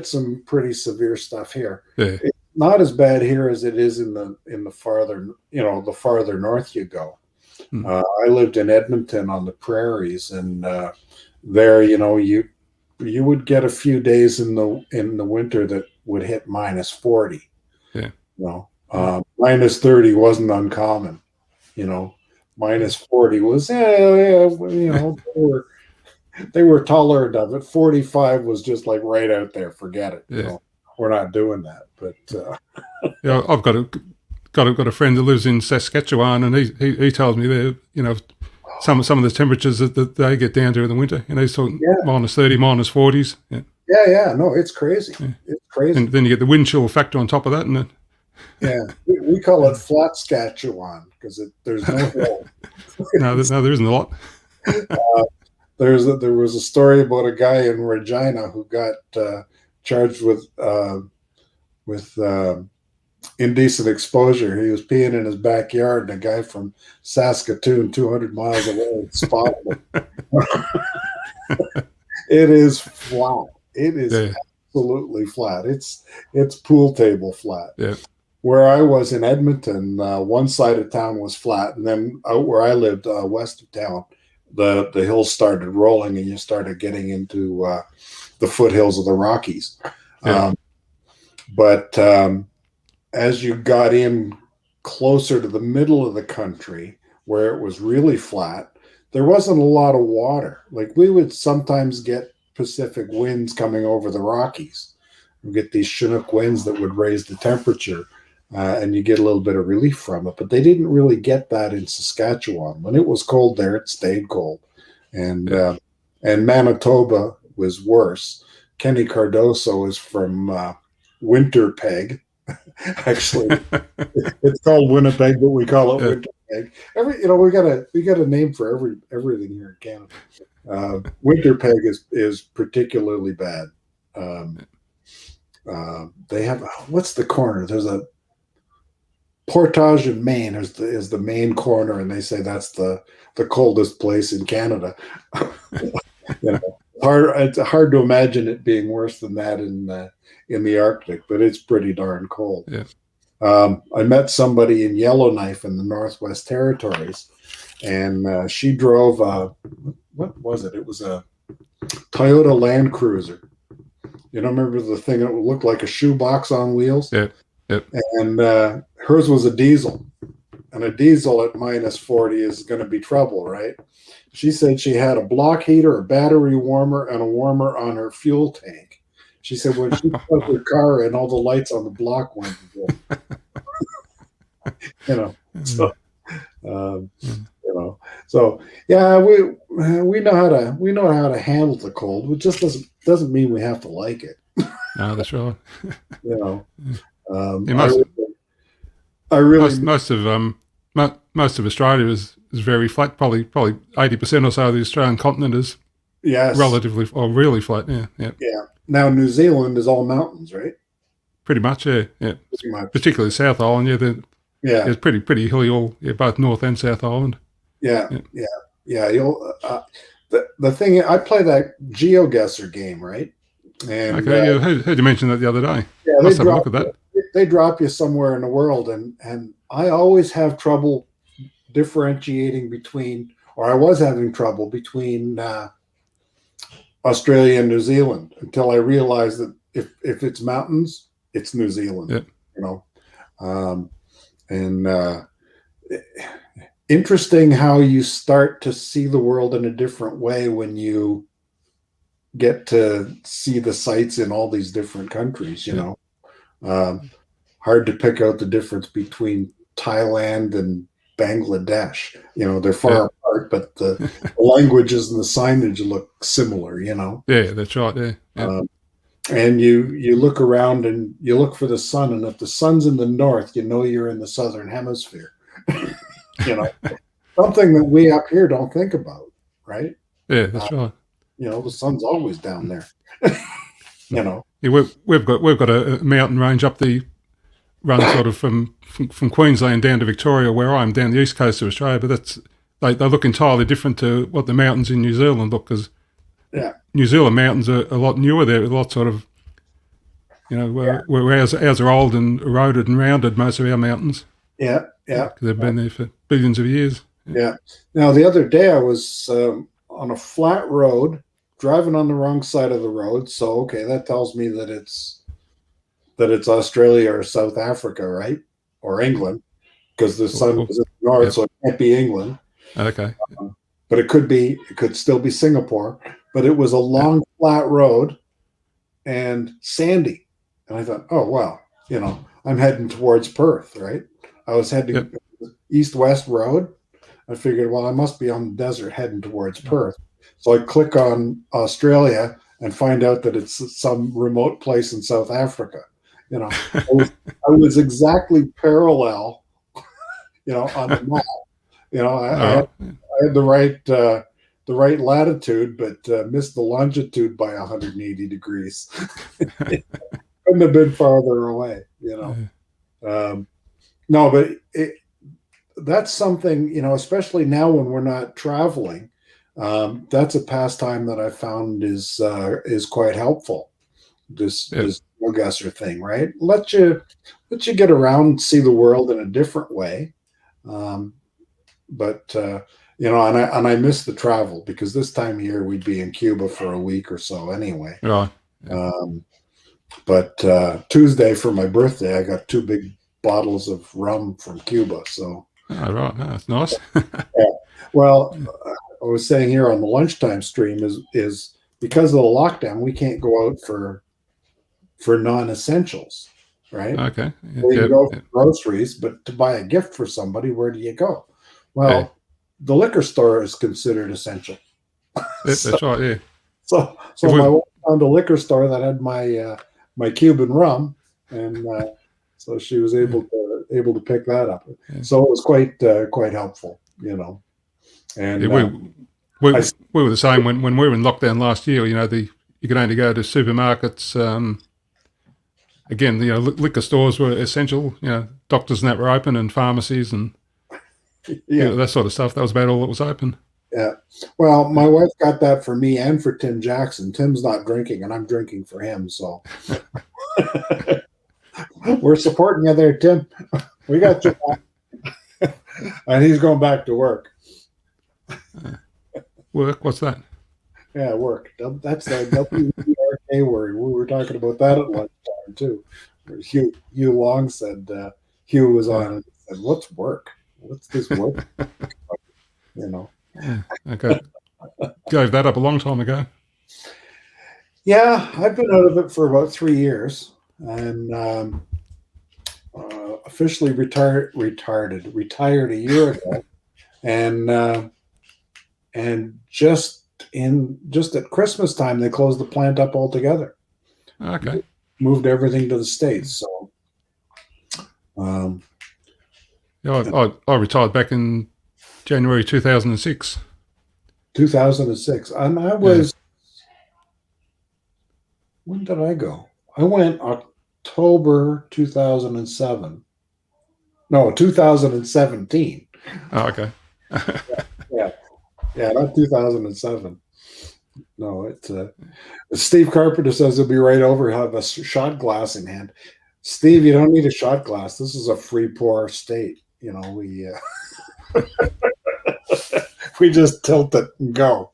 some pretty severe stuff here. Yeah. It's not as bad here as it is in the farther, you know, the farther north you go. I lived in Edmonton on the prairies, and there, you know, you would get a few days in the winter that would hit -40. Yeah. You know, -30 wasn't uncommon. You know, -40 was, you know, they were tolerant of it. 45 was just like right out there. Forget it. Yeah. You know, we're not doing that. But yeah, I've got got a friend that lives in Saskatchewan, and he tells me there, some of the temperatures that they get down to in the winter. He's talking minus 30, minus 40s. Yeah. Yeah. No, it's crazy. Yeah. It's crazy. And then you get the wind chill factor on top of that, and we call it flat Saskatchewan because there's no hill. no, there isn't a lot. There was a story about a guy in Regina who got charged with indecent exposure. He was peeing in his backyard, and a guy from Saskatoon, 200 miles away, spotted him. It is flat. It is absolutely flat. It's pool table flat. Yeah. Where I was in Edmonton, one side of town was flat, and then out where I lived, west of town, the hills started rolling, and you started getting into the foothills of the Rockies. Yeah. But as you got in closer to the middle of the country, where it was really flat, there wasn't a lot of water. Like, we would sometimes get Pacific winds coming over the Rockies. We get these Chinook winds that would raise the temperature, and you get a little bit of relief from it. But they didn't really get that in Saskatchewan. When it was cold there, it stayed cold. And Manitoba was worse. Kenny Cardoso is from Winterpeg. Actually, it's called Winnipeg, but we call it Winterpeg. We got a name for everything here in Canada. Winterpeg is particularly bad. They have, what's the corner? There's a Portage in Maine is the main corner, and they say that's the coldest place in Canada. It's hard to imagine it being worse than that in the Arctic, but it's pretty darn cold. Yeah. I met somebody in Yellowknife in the Northwest Territories, and she drove what was it? It was a Toyota Land Cruiser. You know, remember the thing that looked like a shoebox on wheels? Yeah. Yep. And hers was a diesel, and a diesel at minus 40 is going to be trouble, right? She said she had a block heater, a battery warmer, and a warmer on her fuel tank. She said when she put her car in, all the lights on the block went. So yeah, we know how to handle the cold. It just doesn't mean we have to like it. No, that's right. Most of Australia is very flat. Probably 80% or so of the Australian continent is relatively or really flat. Yeah. Now New Zealand is all mountains, right? Pretty much, yeah. Pretty much. Particularly South Island, it's pretty hilly all, both North and South Island. Yeah. You'll the thing, I play that GeoGuessr game, right? And okay, heard you mention that the other day. Yeah, let's have a look at that. They drop you somewhere in the world, and I always have trouble differentiating between, or I was having trouble between Australia and New Zealand until I realized that if it's mountains, it's New Zealand. Yep. Interesting how you start to see the world in a different way when you get to see the sights in all these different countries. Hard to pick out the difference between Thailand and Bangladesh. They're far apart, but the languages and the signage look similar. Yeah, that's right. Yeah. And you look around and you look for the sun, and if the sun's in the north, you're in the southern hemisphere. Something that we up here don't think about, right? Yeah, that's right. The sun's always down there. Yeah, we've got a mountain range run sort of from Queensland down to Victoria, where I'm down the east coast of Australia, but they look entirely different to what the mountains in New Zealand look, because New Zealand mountains are a lot newer. They're a lot sort of, where ours are old and eroded and rounded, most of our mountains. Yeah. Because they've been there for billions of years. Yeah. Now, the other day I was on a flat road, driving on the wrong side of the road. So, okay, that tells me that it's Australia or South Africa, right? Or England, because the sun was in the north, so it can't be England. Okay. But it could still be Singapore. But it was a long flat road and sandy. And I thought, oh, well, I'm heading towards Perth, right? I was heading east-west road. I figured, well, I must be on the desert heading towards Perth. So I click on Australia and find out that it's some remote place in South Africa. I was exactly parallel, on the map. I had the right latitude, but missed the longitude by 180 degrees. Couldn't have been farther away. No, but that's something, especially now when we're not traveling. That's a pastime that I found is quite helpful. This GeoGuessr thing, right? Let you get around, see the world in a different way. But and I miss the travel, because this time of year we'd be in Cuba for a week or so anyway. Right. But Tuesday for my birthday, I got 2 big bottles of rum from Cuba. So. Oh, right. No, that's nice. Yeah. Well, I was saying here on the lunchtime stream is because of the lockdown, we can't go out for non-essentials, right? Okay. You can go for groceries, but to buy a gift for somebody, where do you go? Well, the liquor store is considered essential. That's right. Yeah. So my wife found a liquor store that had my Cuban rum, and so she was able to pick that up. Yeah. So it was quite helpful, And we were the same when we were in lockdown last year. You could only go to supermarkets. Again, liquor stores were essential. Doctors and that were open, and pharmacies and that sort of stuff. That was about all that was open. Yeah. Well, my wife got that for me and for Tim Jackson. Tim's not drinking, and I'm drinking for him. So we're supporting you there, Tim. We got you back. And he's going back to work. Work? What's that? Yeah, work. That's the WERK word. We were talking about that at lunchtime too. Hugh Long said Hugh was on and said, "What's work? What's this work?" Yeah, okay. Gave that up a long time ago. Yeah, I've been out of it for about 3 years, and officially retired a year ago, and just at Christmas time they closed the plant up altogether. Okay. Moved everything to the States. So, I retired back in January 2006. 2006, and I was. Yeah. When did I go? I went October 2007. No, 2017. Oh, okay. Yeah, not 2007. No, it's Steve Carpenter says he'll be right over. He'll have a shot glass in hand. Steve, you don't need a shot glass. This is a free pour state. We just tilt it and go.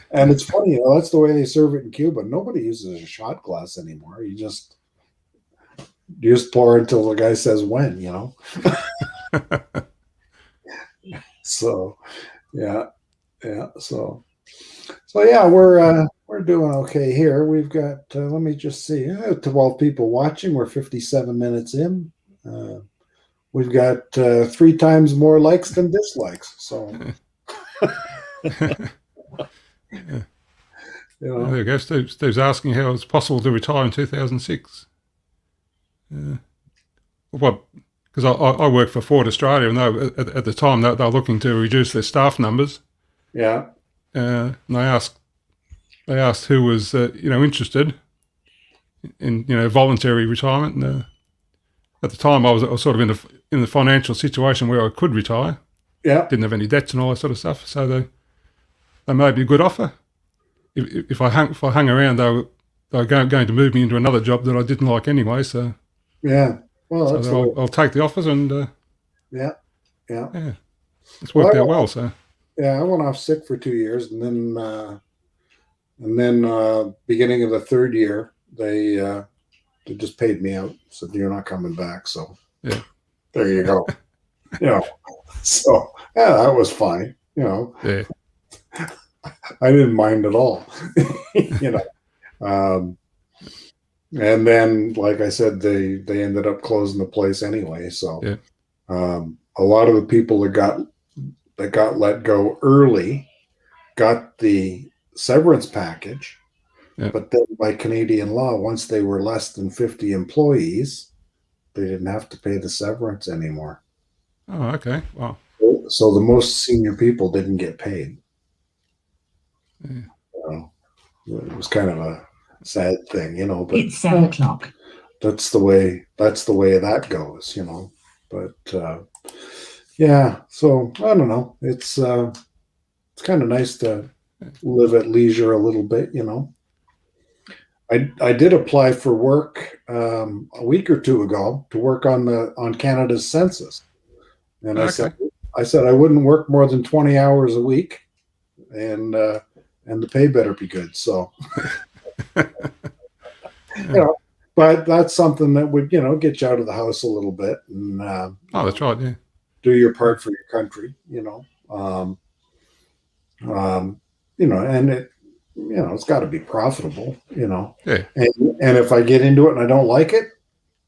And it's funny, that's the way they serve it in Cuba. Nobody uses a shot glass anymore. You just pour until the guy says when, So, yeah. So yeah, we're doing okay here. We've got let me just see, 12 people watching. We're 57 minutes in. We've got 3 times more likes than dislikes. So. There you go. Steve's asking how it's possible to retire in 2006. Because I worked for Ford Australia, and at the time they were looking to reduce their staff numbers. Yeah. And they asked who was interested in voluntary retirement. And at the time I was sort of in the financial situation where I could retire. Yeah. Didn't have any debts and all that sort of stuff. So they made me a good offer. If I hung around, they were going to move me into another job that I didn't like anyway. So yeah, well, so I'll take the offers, and yeah, it's worked out well. So yeah, I went off sick for 2 years, and then beginning of the 3rd year, they just paid me out. Said you're not coming back. So yeah, there you go. So yeah, that was fine. Yeah. I didn't mind at all. And then, like I said, they ended up closing the place anyway. So yeah. A lot of the people that got let go early got the severance package, Yeah. but then by Canadian law, once they were less than 50 employees, they didn't have to pay the severance anymore. Oh, okay. Wow. So the most senior people didn't get paid. Yeah. So it was kind of a sad thing, but It's 7 o'clock. that's the way that goes, But yeah, so I don't know. It's kind of nice to live at leisure a little bit, I did apply for work a week or two ago to work on Canada's census, and I Okay. said I wouldn't work more than 20 hours a week, and the pay better be good. So, but that's something that would get you out of the house a little bit and Oh, that's right. Yeah. do your part for your country. And it's got to be profitable. Yeah. And if I get into it and I don't like it,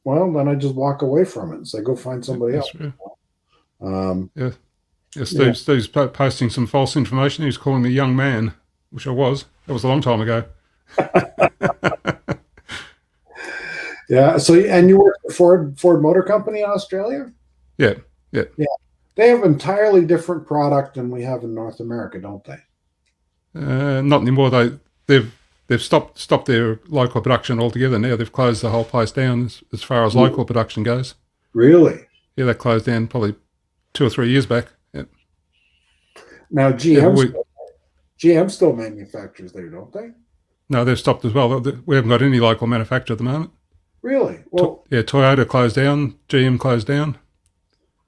well, then I just walk away from it and say, go find somebody else. That's true. Um, Yeah. Steve's posting some false information. He was calling me a young man, which I was. That was a long time ago. yeah. So, and you work for Ford Motor Company in Australia? Yeah. They have entirely different product than we have in North America, don't they? Not anymore. They've stopped their local production altogether now. They've closed the whole place down as far as local production goes. Really? Yeah, they closed down probably 2 or 3 years back. Yeah. Now GM still manufactures there, don't they? No, they've stopped as well. We haven't got any local manufacturer at the moment. Really? Well, Toyota closed down. GM closed down.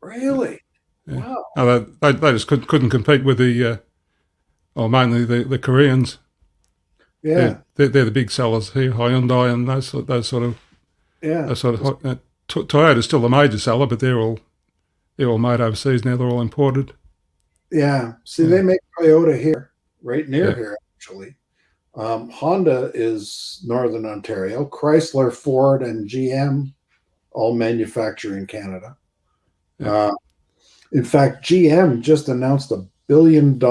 really? Yeah. Wow. No, they just couldn't compete with mainly the Koreans. Yeah. They're the big sellers here, Hyundai and those sort of. Yeah. Toyota's still the major seller, but they're all made overseas now. They're all imported. Yeah. See, they make Toyota here, right near here, actually. Honda is Northern Ontario. Chrysler, Ford, and GM all manufacture in Canada. Yeah. In fact, GM just announced $1 billion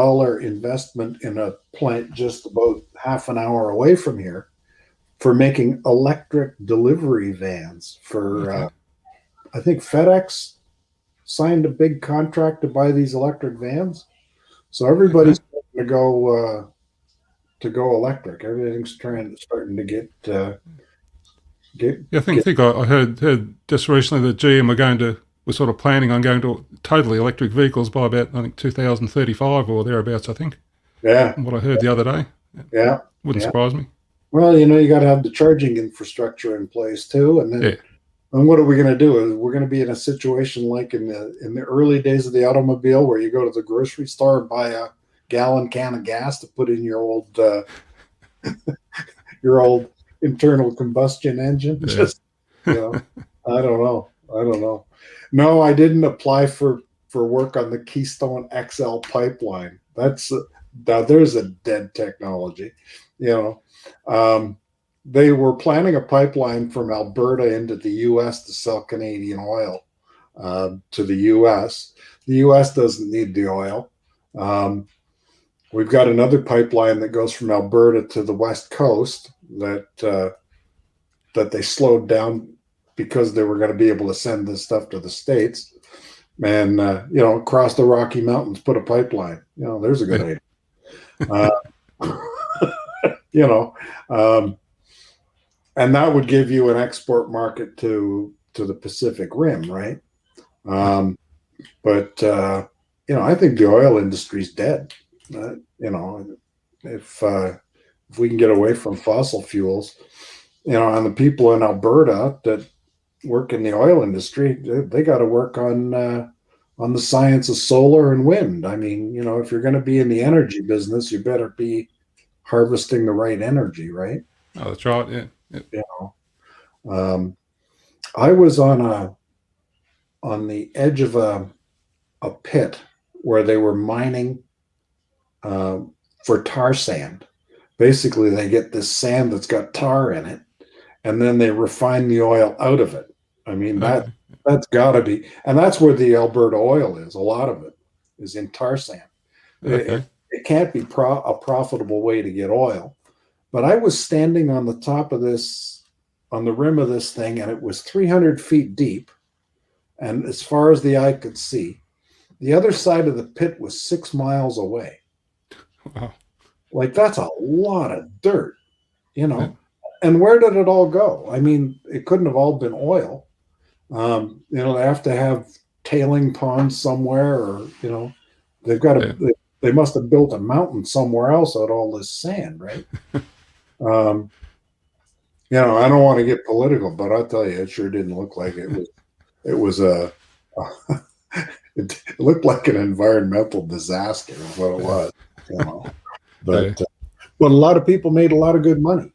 investment in a plant just about half an hour away from here for making electric delivery vans for, I think FedEx signed a big contract to buy these electric vans. So everybody's starting to go electric. Everything's starting to get. I think I heard just recently that GM we're sort of planning on going to totally electric vehicles by about, I think, 2035 or thereabouts, I think. Yeah. From what I heard the other day. Yeah. Wouldn't surprise me. Well, you got to have the charging infrastructure in place too, and then. And what are we going to do? We're going to be in a situation like in the early days of the automobile, where you go to the grocery store and buy a gallon can of gas to put in your old internal combustion engine. Yeah. Just I don't know. No, I didn't apply for work on the Keystone XL pipeline. There's a dead technology. They were planning a pipeline from Alberta into the U.S. to sell Canadian oil to the U.S. The U.S. doesn't need the oil. We've got another pipeline that goes from Alberta to the West Coast that they slowed down because they were going to be able to send this stuff to the States. And, across the Rocky Mountains, put a pipeline. There's a good idea. And that would give you an export market to the Pacific Rim, right? But I think the oil industry's dead. If we can get away from fossil fuels, and the people in Alberta that work in the oil industry, they got to work on the science of solar and wind. I mean, if you're going to be in the energy business, you better be harvesting the right energy, right? Oh, that's right. Yeah. I was on the edge of a pit where they were mining for tar sand. Basically, they get this sand that's got tar in it, and then they refine the oil out of it. I mean, That's got to be, and that's where the Alberta oil is. A lot of it is in tar sand. Okay. It can't be a profitable way to get oil. But I was standing on the top of this, on the rim of this thing, and it was 300 feet deep. And as far as the eye could see, the other side of the pit was 6 miles away. Wow. Like, that's a lot of dirt, you know. Yeah. And where did it all go? I mean, it couldn't have all been oil. You know, they have to have tailing ponds somewhere, or, you know, they've got to, Yeah. they must have built a mountain somewhere else out of all this sand, right? You know, I don't want to get political, but I'll tell you, it sure didn't look like it was it looked like an environmental disaster is what it was, you know. But but a lot of people made a lot of good money,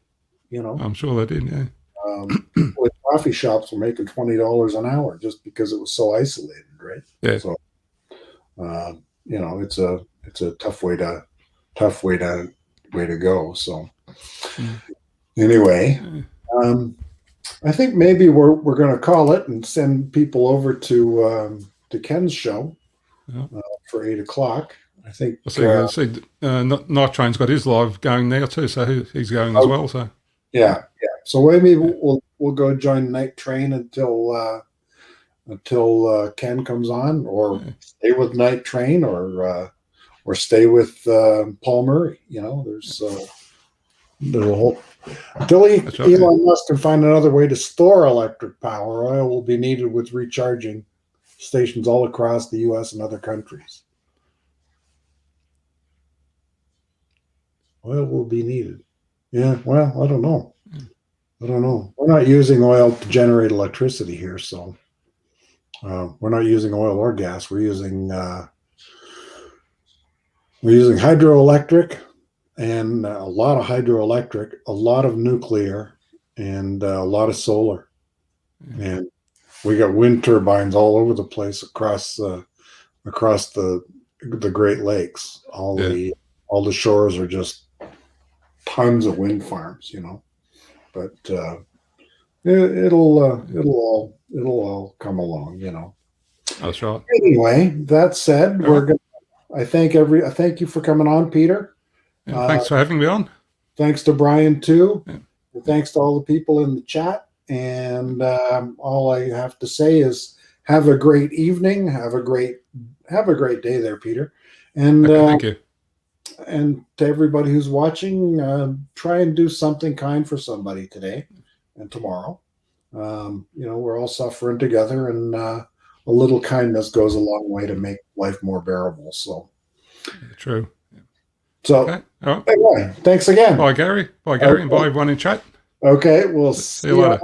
you know. I'm sure they did. Yeah. People at coffee shops were making $20 an hour just because it was so isolated, right? Yeah. So, you know, it's a tough way to go. So, anyway, I think maybe we're going to call it and send people over to Ken's show for 8 o'clock. I think. I see. Night Train's got his live going now too, so he's going as well. So. Yeah. So maybe we'll go join Night Train until Ken comes on, or stay with Night Train, or stay with Paul Murray. You know, there's until Elon Musk can find another way to store electric power, oil will be needed with recharging stations all across the U.S. and other countries. Oil will be needed. Yeah, well, I don't know. We're not using oil to generate electricity here, so we're not using oil or gas. We're using hydroelectric, and a lot of hydroelectric, a lot of nuclear, and a lot of solar. And we got wind turbines all over the place across the Great Lakes. All the shores are just tons of wind farms, you know. But it'll all come along, you know. That's right. Anyway, that said, I thank you for coming on, Peter. Yeah, thanks for having me on. Thanks to Brian too. Yeah. And thanks to all the people in the chat. And all I have to say is have a great evening. Have a great day there, Peter. And thank you. And to everybody who's watching, try and do something kind for somebody today and tomorrow. You know, we're all suffering together, and a little kindness goes a long way to make life more bearable. So true. So all right. Anyway, thanks again. Bye, Gary. Bye, Gary, and bye, everyone in chat. Okay, we'll see you later.